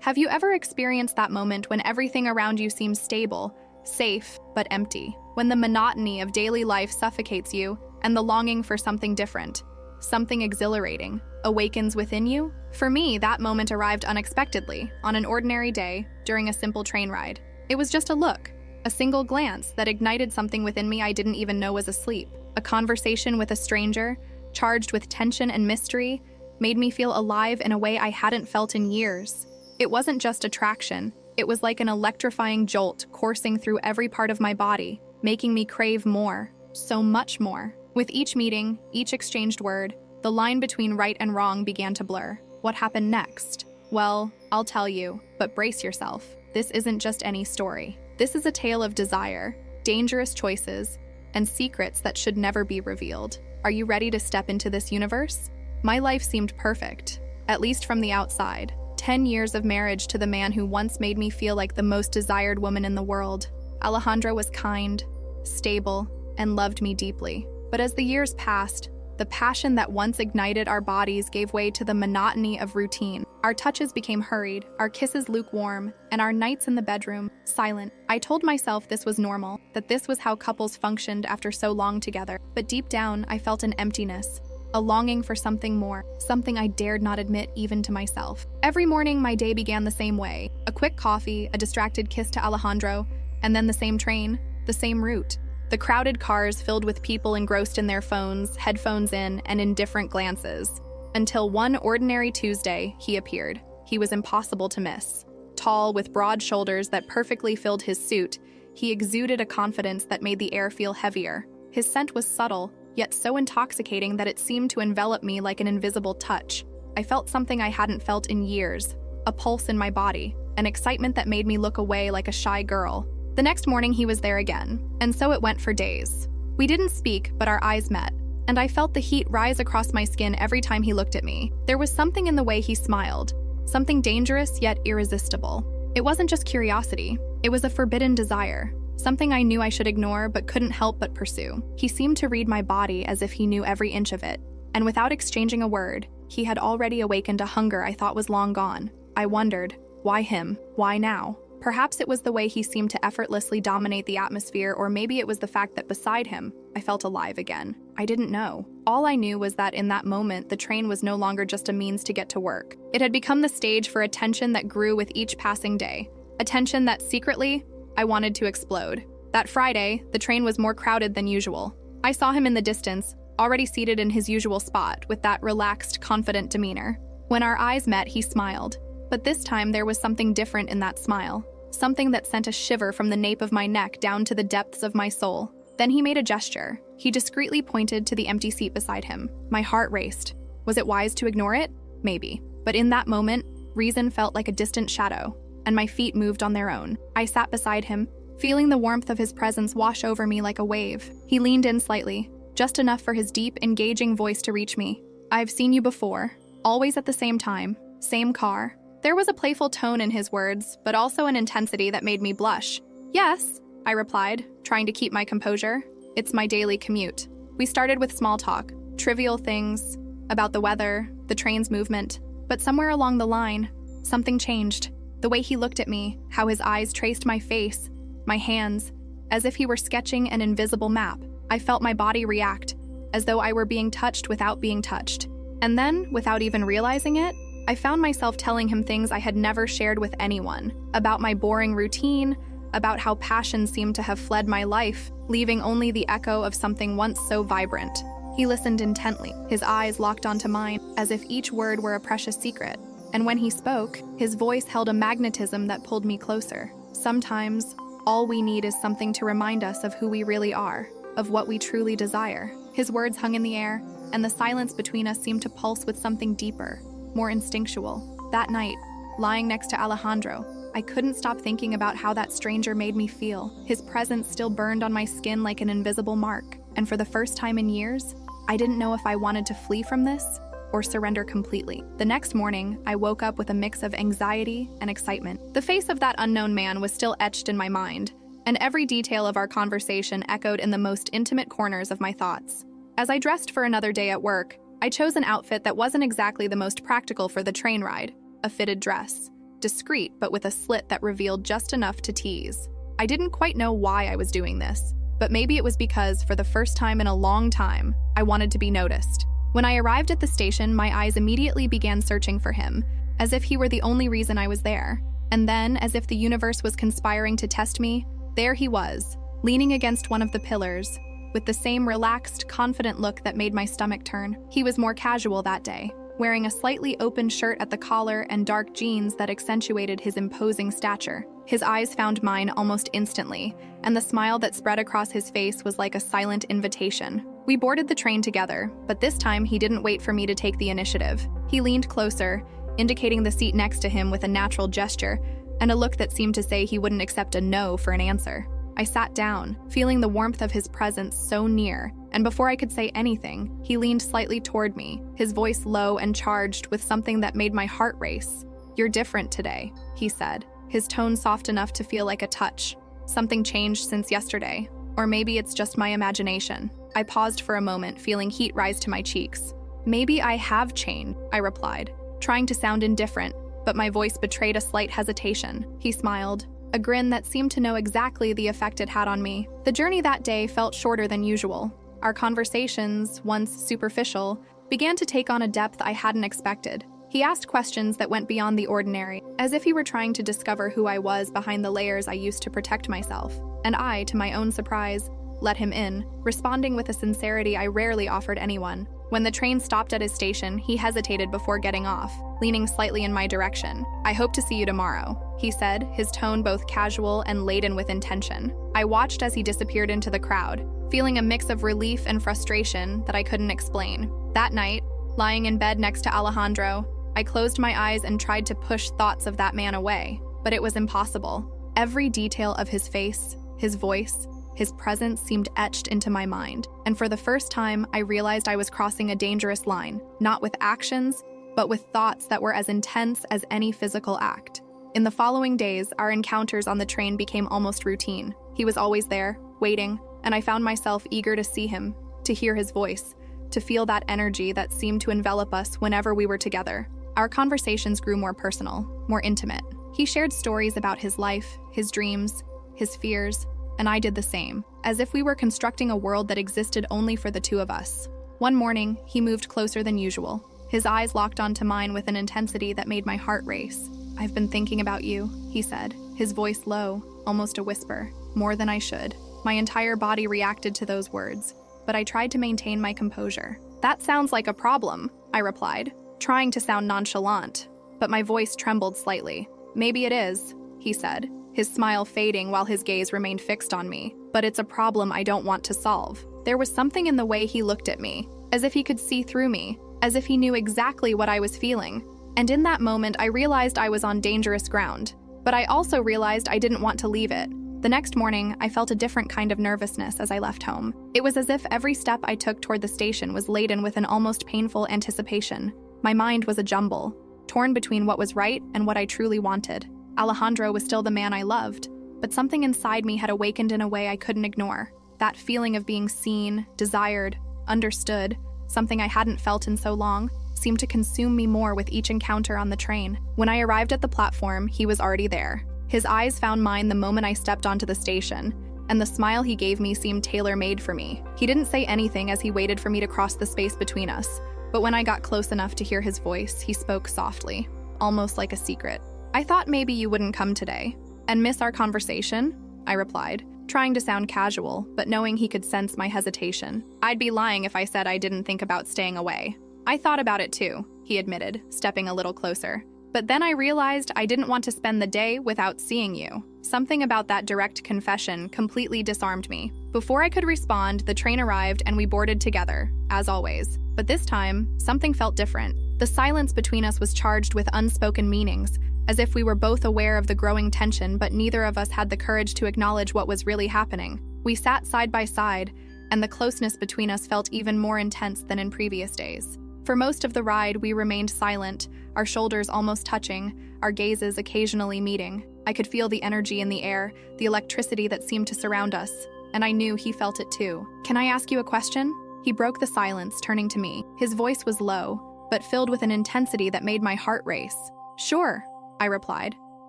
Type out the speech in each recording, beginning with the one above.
Have you ever experienced that moment when everything around you seems stable, safe, but empty? When the monotony of daily life suffocates you and the longing for something different, something exhilarating, awakens within you? For me, that moment arrived unexpectedly, on an ordinary day, during a simple train ride. It was just a look, a single glance that ignited something within me I didn't even know was asleep. A conversation with a stranger, charged with tension and mystery, made me feel alive in a way I hadn't felt in years. It wasn't just attraction, it was like an electrifying jolt coursing through every part of my body, making me crave more, so much more. With each meeting, each exchanged word, the line between right and wrong began to blur. What happened next? Well, I'll tell you, but brace yourself. This isn't just any story. This is a tale of desire, dangerous choices, and secrets that should never be revealed. Are you ready to step into this universe? My life seemed perfect, at least from the outside. 10 years of marriage to the man who once made me feel like the most desired woman in the world. Alejandro was kind, stable, and loved me deeply. But as the years passed, the passion that once ignited our bodies gave way to the monotony of routine. Our touches became hurried, our kisses lukewarm, and our nights in the bedroom silent. I told myself this was normal, that this was how couples functioned after so long together. But deep down, I felt an emptiness, a longing for something more, something I dared not admit even to myself. Every morning, my day began the same way. A quick coffee, a distracted kiss to Alejandro, and then the same train, the same route. The crowded cars filled with people engrossed in their phones, headphones in, and indifferent glances. Until one ordinary Tuesday, he appeared. He was impossible to miss. Tall, with broad shoulders that perfectly filled his suit, he exuded a confidence that made the air feel heavier. His scent was subtle, yet so intoxicating that it seemed to envelop me like an invisible touch. I felt something I hadn't felt in years, a pulse in my body, an excitement that made me look away like a shy girl. The next morning he was there again, and so it went for days. We didn't speak, but our eyes met, and I felt the heat rise across my skin every time he looked at me. There was something in the way he smiled, something dangerous yet irresistible. It wasn't just curiosity, it was a forbidden desire. Something I knew I should ignore but couldn't help but pursue. He seemed to read my body as if he knew every inch of it, and without exchanging a word, he had already awakened a hunger I thought was long gone. I wondered, why him? Why now? Perhaps it was the way he seemed to effortlessly dominate the atmosphere, or maybe it was the fact that beside him, I felt alive again. I didn't know. All I knew was that in that moment, the train was no longer just a means to get to work. It had become the stage for a tension that grew with each passing day. A tension that secretly, I wanted to explode. That Friday, the train was more crowded than usual. I saw him in the distance, already seated in his usual spot, with that relaxed, confident demeanor. When our eyes met, he smiled. But this time there was something different in that smile. Something that sent a shiver from the nape of my neck down to the depths of my soul. Then he made a gesture. He discreetly pointed to the empty seat beside him. My heart raced. Was it wise to ignore it? Maybe. But in that moment, reason felt like a distant shadow, and my feet moved on their own. I sat beside him, feeling the warmth of his presence wash over me like a wave. He leaned in slightly, just enough for his deep, engaging voice to reach me. I've seen you before, always at the same time, same car. There was a playful tone in his words, but also an intensity that made me blush. Yes, I replied, trying to keep my composure. It's my daily commute. We started with small talk, trivial things, about the weather, the train's movement. But somewhere along the line, something changed. The way he looked at me, how his eyes traced my face, my hands, as if he were sketching an invisible map. I felt my body react, as though I were being touched without being touched. And then, without even realizing it, I found myself telling him things I had never shared with anyone, about my boring routine, about how passion seemed to have fled my life, leaving only the echo of something once so vibrant. He listened intently, his eyes locked onto mine, as if each word were a precious secret. And when he spoke, his voice held a magnetism that pulled me closer. Sometimes, all we need is something to remind us of who we really are, of what we truly desire. His words hung in the air, and the silence between us seemed to pulse with something deeper, more instinctual. That night, lying next to Alejandro, I couldn't stop thinking about how that stranger made me feel. His presence still burned on my skin like an invisible mark, and for the first time in years, I didn't know if I wanted to flee from this or surrender completely. The next morning, I woke up with a mix of anxiety and excitement. The face of that unknown man was still etched in my mind, and every detail of our conversation echoed in the most intimate corners of my thoughts. As I dressed for another day at work, I chose an outfit that wasn't exactly the most practical for the train ride, a fitted dress. discreet but with a slit that revealed just enough to tease. I didn't quite know why I was doing this, but maybe it was because, for the first time in a long time, I wanted to be noticed. When I arrived at the station, my eyes immediately began searching for him, as if he were the only reason I was there. And then, as if the universe was conspiring to test me, there he was, leaning against one of the pillars, with the same relaxed, confident look that made my stomach turn. He was more casual that day, wearing a slightly open shirt at the collar and dark jeans that accentuated his imposing stature. His eyes found mine almost instantly, and the smile that spread across his face was like a silent invitation. We boarded the train together, but this time he didn't wait for me to take the initiative. He leaned closer, indicating the seat next to him with a natural gesture and a look that seemed to say he wouldn't accept a no for an answer. I sat down, feeling the warmth of his presence so near, and before I could say anything, he leaned slightly toward me, his voice low and charged with something that made my heart race. "You're different today," he said, his tone soft enough to feel like a touch. "Something changed since yesterday, or maybe it's just my imagination." I paused for a moment, feeling heat rise to my cheeks. "Maybe I have changed," I replied, trying to sound indifferent, but my voice betrayed a slight hesitation. He smiled, a grin that seemed to know exactly the effect it had on me. The journey that day felt shorter than usual. Our conversations, once superficial, began to take on a depth I hadn't expected. He asked questions that went beyond the ordinary, as if he were trying to discover who I was behind the layers I used to protect myself. And I, to my own surprise, let him in, responding with a sincerity I rarely offered anyone. When the train stopped at his station, he hesitated before getting off, leaning slightly in my direction. "I hope to see you tomorrow," he said, his tone both casual and laden with intention. I watched as he disappeared into the crowd, feeling a mix of relief and frustration that I couldn't explain. That night, lying in bed next to Alejandro, I closed my eyes and tried to push thoughts of that man away, but it was impossible. Every detail of his face, his voice, his presence seemed etched into my mind, and for the first time, I realized I was crossing a dangerous line, not with actions, but with thoughts that were as intense as any physical act. In the following days, our encounters on the train became almost routine. He was always there, waiting, and I found myself eager to see him, to hear his voice, to feel that energy that seemed to envelop us whenever we were together. Our conversations grew more personal, more intimate. He shared stories about his life, his dreams, his fears, and I did the same, as if we were constructing a world that existed only for the two of us. One morning, he moved closer than usual. His eyes locked onto mine with an intensity that made my heart race. "I've been thinking about you," he said, his voice low, almost a whisper, "more than I should." My entire body reacted to those words, but I tried to maintain my composure. "That sounds like a problem," I replied, trying to sound nonchalant, but my voice trembled slightly. "Maybe it is," he said, his smile fading while his gaze remained fixed on me. "But it's a problem I don't want to solve." There was something in the way he looked at me, as if he could see through me, as if he knew exactly what I was feeling. And in that moment, I realized I was on dangerous ground. But I also realized I didn't want to leave it. The next morning, I felt a different kind of nervousness as I left home. It was as if every step I took toward the station was laden with an almost painful anticipation. My mind was a jumble, torn between what was right and what I truly wanted. Alejandro was still the man I loved, but something inside me had awakened in a way I couldn't ignore. That feeling of being seen, desired, understood, something I hadn't felt in so long, seemed to consume me more with each encounter on the train. When I arrived at the platform, he was already there. His eyes found mine the moment I stepped onto the station, and the smile he gave me seemed tailor-made for me. He didn't say anything as he waited for me to cross the space between us, but when I got close enough to hear his voice, he spoke softly, almost like a secret. "I thought maybe you wouldn't come today and miss our conversation," I replied, trying to sound casual, but knowing he could sense my hesitation. "I'd be lying if I said I didn't think about staying away." "I thought about it too," he admitted, stepping a little closer. "But then I realized I didn't want to spend the day without seeing you." Something about that direct confession completely disarmed me. Before I could respond, the train arrived and we boarded together, as always. But this time, something felt different. The silence between us was charged with unspoken meanings, as if we were both aware of the growing tension, but neither of us had the courage to acknowledge what was really happening. We sat side by side, and the closeness between us felt even more intense than in previous days. For most of the ride, we remained silent, our shoulders almost touching, our gazes occasionally meeting. I could feel the energy in the air, the electricity that seemed to surround us, and I knew he felt it too. "Can I ask you a question?" He broke the silence, turning to me. His voice was low, but filled with an intensity that made my heart race. "Sure," I replied,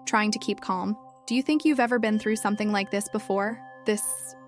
trying to keep calm. Do you think you've ever been through something like this before? This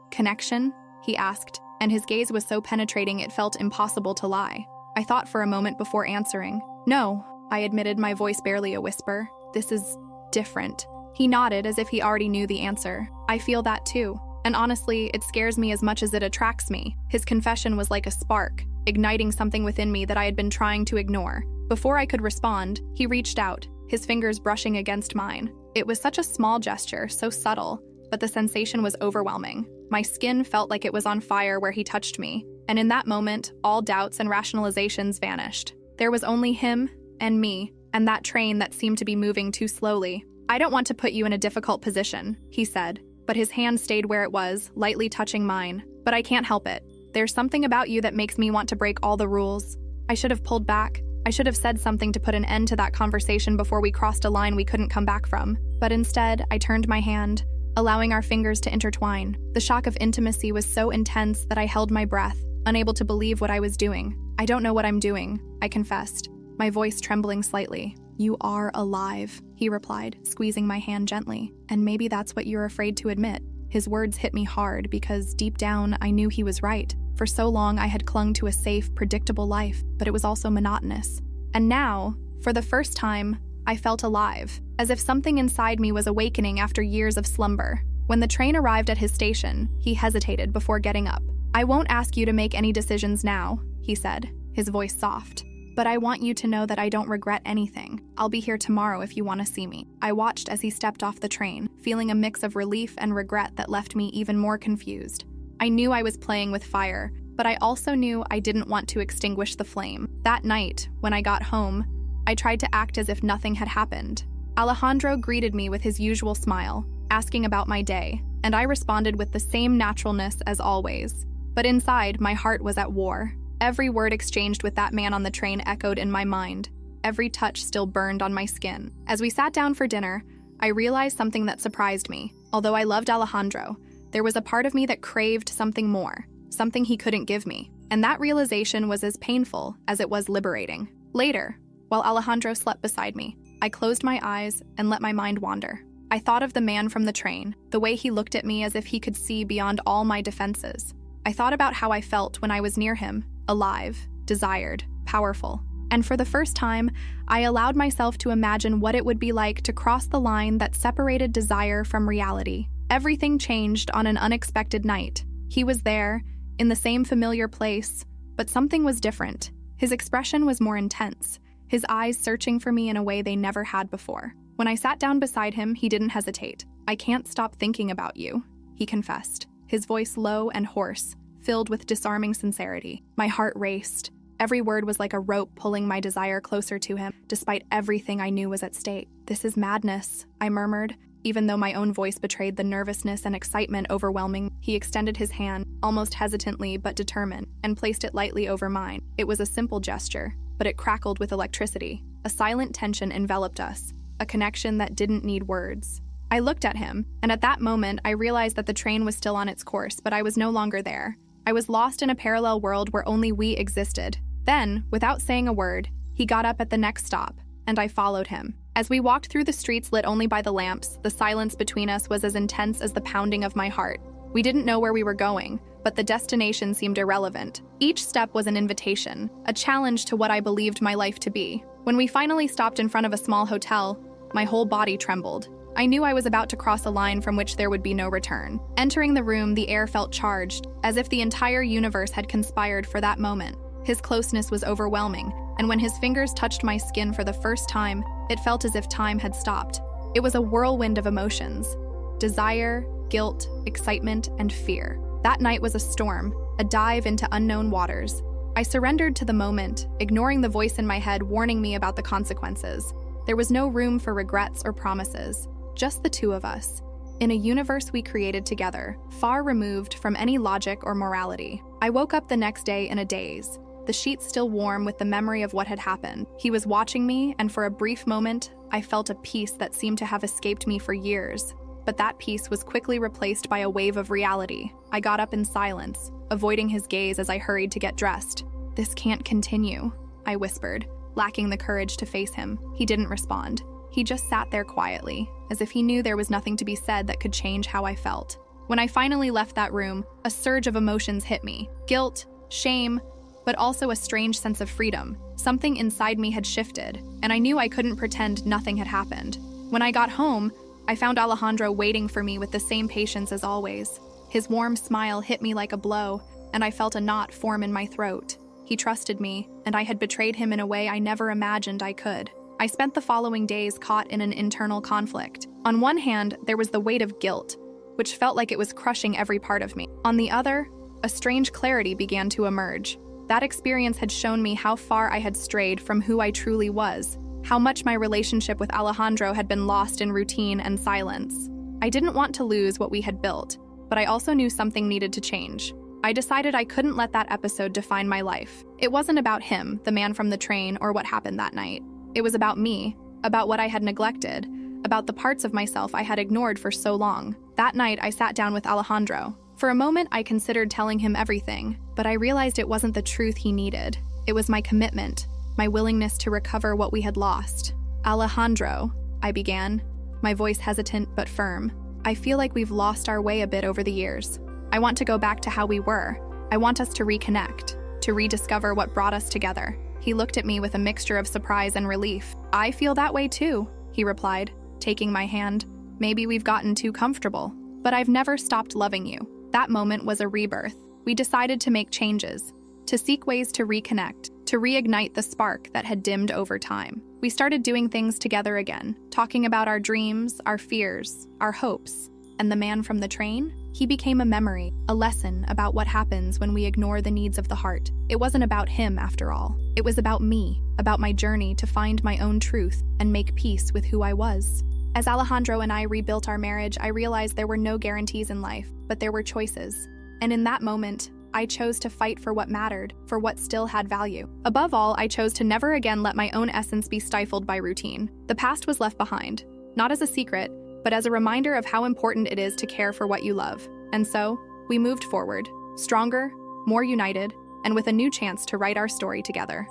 connection? He asked, and his gaze was so penetrating it felt impossible to lie. I thought for a moment before answering. No, I admitted, my voice barely a whisper. This is different. He nodded as if he already knew the answer. I feel that too. And honestly, it scares me as much as it attracts me. His confession was like a spark, igniting something within me that I had been trying to ignore. Before I could respond, he reached out, his fingers brushing against mine. It was such a small gesture, so subtle, but the sensation was overwhelming. My skin felt like it was on fire where he touched me, and in that moment, all doubts and rationalizations vanished. There was only him and me, and that train that seemed to be moving too slowly. I don't want to put you in a difficult position, he said, but his hand stayed where it was, lightly touching mine. But I can't help it. There's something about you that makes me want to break all the rules. I should have pulled back. I should have said something to put an end to that conversation before we crossed a line we couldn't come back from. But instead, I turned my hand, allowing our fingers to intertwine. The shock of intimacy was so intense that I held my breath, unable to believe what I was doing. I don't know what I'm doing, I confessed, my voice trembling slightly. You are alive, he replied, squeezing my hand gently. And maybe that's what you're afraid to admit. His words hit me hard because deep down I knew he was right. For so long I had clung to a safe, predictable life, but it was also monotonous. And now, for the first time, I felt alive, as if something inside me was awakening after years of slumber. When the train arrived at his station, he hesitated before getting up. I won't ask you to make any decisions now, he said, his voice soft. But I want you to know that I don't regret anything. I'll be here tomorrow if you want to see me. I watched as he stepped off the train, feeling a mix of relief and regret that left me even more confused. I knew I was playing with fire, but I also knew I didn't want to extinguish the flame. That night, when I got home, I tried to act as if nothing had happened. Alejandro greeted me with his usual smile, asking about my day, and I responded with the same naturalness as always. But inside, my heart was at war. Every word exchanged with that man on the train echoed in my mind. Every touch still burned on my skin. As we sat down for dinner, I realized something that surprised me. Although I loved Alejandro, there was a part of me that craved something more, something he couldn't give me. And that realization was as painful as it was liberating. Later, while Alejandro slept beside me, I closed my eyes and let my mind wander. I thought of the man from the train, the way he looked at me as if he could see beyond all my defenses. I thought about how I felt when I was near him, alive, desired, powerful. And for the first time, I allowed myself to imagine what it would be like to cross the line that separated desire from reality. Everything changed on an unexpected night. He was there, in the same familiar place, but something was different. His expression was more intense, his eyes searching for me in a way they never had before. When I sat down beside him, he didn't hesitate. I can't stop thinking about you, he confessed, his voice low and hoarse, filled with disarming sincerity. My heart raced. Every word was like a rope pulling my desire closer to him, despite everything I knew was at stake. This is madness, I murmured, even though my own voice betrayed the nervousness and excitement overwhelming. He extended his hand, almost hesitantly but determined, and placed it lightly over mine. It was a simple gesture, but it crackled with electricity. A silent tension enveloped us, a connection that didn't need words. I looked at him, and at that moment I realized that the train was still on its course, but I was no longer there. I was lost in a parallel world where only we existed. Then, without saying a word, he got up at the next stop, and I followed him. As we walked through the streets lit only by the lamps, the silence between us was as intense as the pounding of my heart. We didn't know where we were going, but the destination seemed irrelevant. Each step was an invitation, a challenge to what I believed my life to be. When we finally stopped in front of a small hotel, my whole body trembled. I knew I was about to cross a line from which there would be no return. Entering the room, the air felt charged, as if the entire universe had conspired for that moment. His closeness was overwhelming, and when his fingers touched my skin for the first time, it felt as if time had stopped. It was a whirlwind of emotions: desire, guilt, excitement, and fear. That night was a storm, a dive into unknown waters. I surrendered to the moment, ignoring the voice in my head warning me about the consequences. There was no room for regrets or promises. Just the two of us, in a universe we created together, far removed from any logic or morality. I woke up the next day in a daze, the sheets still warm with the memory of what had happened. He was watching me, and for a brief moment, I felt a peace that seemed to have escaped me for years. But that peace was quickly replaced by a wave of reality. I got up in silence, avoiding his gaze as I hurried to get dressed. "This can't continue," I whispered, lacking the courage to face him. He didn't respond. He just sat there quietly, as if he knew there was nothing to be said that could change how I felt. When I finally left that room, a surge of emotions hit me. Guilt, shame, but also a strange sense of freedom. Something inside me had shifted, and I knew I couldn't pretend nothing had happened. When I got home, I found Alejandro waiting for me with the same patience as always. His warm smile hit me like a blow, and I felt a knot form in my throat. He trusted me, and I had betrayed him in a way I never imagined I could. I spent the following days caught in an internal conflict. On one hand, there was the weight of guilt, which felt like it was crushing every part of me. On the other, a strange clarity began to emerge. That experience had shown me how far I had strayed from who I truly was, how much my relationship with Alejandro had been lost in routine and silence. I didn't want to lose what we had built, but I also knew something needed to change. I decided I couldn't let that episode define my life. It wasn't about him, the man from the train, or what happened that night. It was about me, about what I had neglected, about the parts of myself I had ignored for so long. That night, I sat down with Alejandro. For a moment, I considered telling him everything, but I realized it wasn't the truth he needed. It was my commitment, my willingness to recover what we had lost. Alejandro, I began, my voice hesitant but firm. I feel like we've lost our way a bit over the years. I want to go back to how we were. I want us to reconnect, to rediscover what brought us together. He looked at me with a mixture of surprise and relief. I feel that way too, he replied, taking my hand. Maybe we've gotten too comfortable, but I've never stopped loving you. That moment was a rebirth. We decided to make changes, to seek ways to reconnect, to reignite the spark that had dimmed over time. We started doing things together again, talking about our dreams, our fears, our hopes. And the man from the train? He became a memory, a lesson about what happens when we ignore the needs of the heart. It wasn't about him, after all. It was about me, about my journey to find my own truth and make peace with who I was. As Alejandro and I rebuilt our marriage, I realized there were no guarantees in life, but there were choices. And in that moment, I chose to fight for what mattered, for what still had value. Above all, I chose to never again let my own essence be stifled by routine. The past was left behind, not as a secret, but as a reminder of how important it is to care for what you love. And so, we moved forward, stronger, more united, and with a new chance to write our story together.